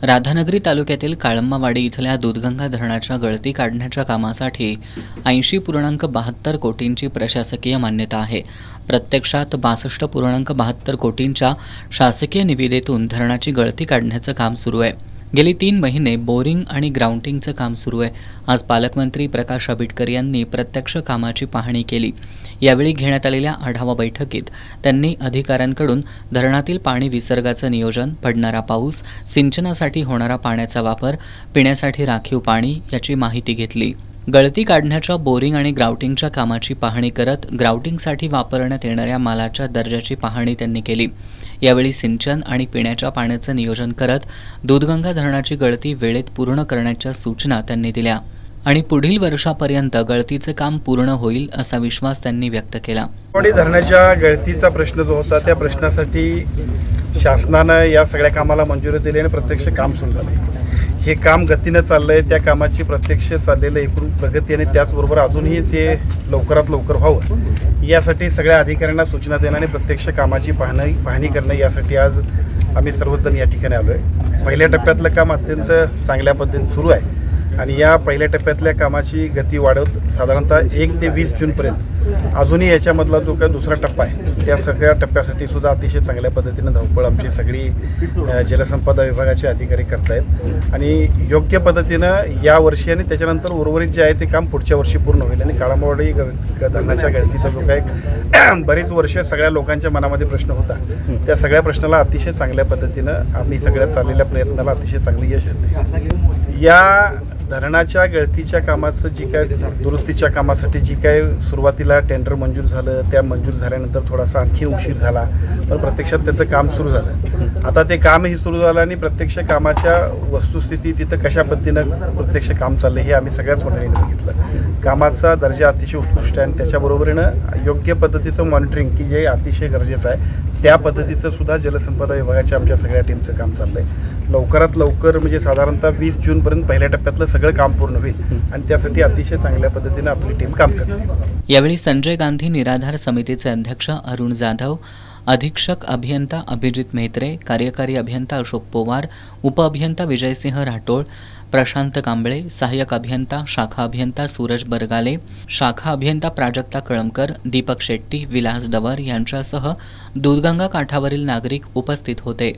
राधानगरी तालुक्यातील काळंबावाडी इथल्या दूधगंगा धरणाच्या गळती काढण्याच्या कामासाठी 80.72 कोटींची प्रशासकीय मान्यता आहे। प्रत्यक्षात 62.72 कोटींच्या शासकीय निविदेतून धरणाची गळती काढण्याचं काम सुरू आहे। गेली 3 महिने बोरिंग आणि ग्राउंटिंगचं काम सुरू आहे। आज पालकमंत्री प्रकाश आंबेडकर यांनी प्रत्यक्ष कामाची पाहणी केली। यावेळी घेण्यात आलेल्या आढावा बैठकीत त्यांनी अधिकाऱ्यांकडून धरणातील पाणी विसर्गाचं नियोजन, पडणारा पाऊस, सिंचनासाठी होणारा पाण्याचा वापर, पिण्यासाठी राखीव पाणी याची माहिती घेतली। गळती काढण्याच्या बोरिंग आणि ग्राउटिंगच्या कामाची पाहणी करत ग्राउटिंगसाठी वापरण्यात येणाऱ्या मालाच्या दर्जाची पाहणी त्यांनी केली। यावेळी सिंचन आणि पिण्याच्या पाण्याचं नियोजन करत दूधगंगा धरणाची गळती वेळेत पूर्ण करण्याच्या सूचना त्यांनी दिल्या आणि पुढील वर्षापर्यंत गळतीचे काम पूर्ण होईल असा विश्वास त्यांनी व्यक्त केला। धरणाच्या गळतीचा प्रश्न जो होता त्या प्रश्नासाठी शासनानं या सगळ्या कामाला मंजुरी दिली आणि प्रत्यक्ष काम सुरू झाले। हे काम गतीनं चाललंय, त्या कामाची प्रत्यक्ष चाललेलं एकूण प्रगती आणि त्याचबरोबर अजूनही ते लवकरात लवकर व्हावं यासाठी सगळ्या अधिकाऱ्यांना सूचना देणं आणि प्रत्यक्ष कामाची पाहणी करणं यासाठी आज आम्ही सर्वजण या ठिकाणी आलो आहे। पहिल्या टप्प्यातलं काम अत्यंत चांगल्या पद्धतीने सुरू आहे आणि या पहिल्या टप्प्यातल्या कामाची गती वाढवत साधारणतः 1 ते 20 जूनपर्यंत अजूनही याच्यामधला जो काही दुसरा टप्पा आहे त्या सगळ्या टप्प्यासाठी सुद्धा अतिशय चांगल्या पद्धतीनं धावपळ आमची सगळी जलसंपदा विभागाचे अधिकारी करतायत आणि योग्य पद्धतीनं या वर्षी आणि त्याच्यानंतर उर्वरित जे आहे ते काम पुढच्या वर्षी पूर्ण होईल आणि काळंबावाडी धरणाच्या गळतीचा जो काही बरीच वर्ष सगळ्या लोकांच्या मनामध्ये प्रश्न होता त्या सगळ्या प्रश्नाला अतिशय चांगल्या पद्धतीनं आम्ही सगळ्या चाललेल्या प्रयत्नाला अतिशय चांगली यश येते। या धरणाच्या गळतीच्या कामाचं जी काय दुरुस्तीच्या कामासाठी जी काय सुरुवातीला टेंडर मंजूर झालं, त्या मंजूर झाल्यानंतर थोडासा आणखी उशीर झाला, पण प्रत्यक्षात त्याचं काम सुरू झालं। आता ते कामही सुरू झालं आणि प्रत्यक्ष कामाच्या वस्तुस्थिती तिथं कशा पद्धतीनं प्रत्यक्ष काम चाललं हे आम्ही सगळ्याच मंडळींनी बघितलं। कामाचा दर्जा अतिशय उत्कृष्ट आहे आणि त्याच्याबरोबरीनं योग्य पद्धतीचं मॉनिटरिंग की जे अतिशय गरजेचं आहे त्या पद्धतीचं सुद्धा जलसंपदा विभागाच्या आमच्या सगळ्या टीमचं काम चाललं आहे। लवकरात लवकर म्हणजे साधारणतः 20 जूनपर्यंत पहिल्या टप्प्यातलं सगळं काम पूर्ण होईल आणि त्यासाठी अतिशय चांगल्या पद्धतीने आपली टीम काम करते। यावेळी संजय गांधी निराधार समितीचे अध्यक्ष अरुण जाधव, अधीक्षक अभियंता अभिजित मेहत्रे, कार्यकारी अभियंता अशोक पोवार, उपअभियंता विजयसिंह राठोड, प्रशांत कांबळे, सहाय्यक अभियंता शाखा अभियंता सूरज बरगाले, शाखा अभियंता प्राजक्ता कळमकर, दीपक शेट्टी, विलास डवर यांच्यासह दूधगंगा काठावरील नागरिक उपस्थित होते।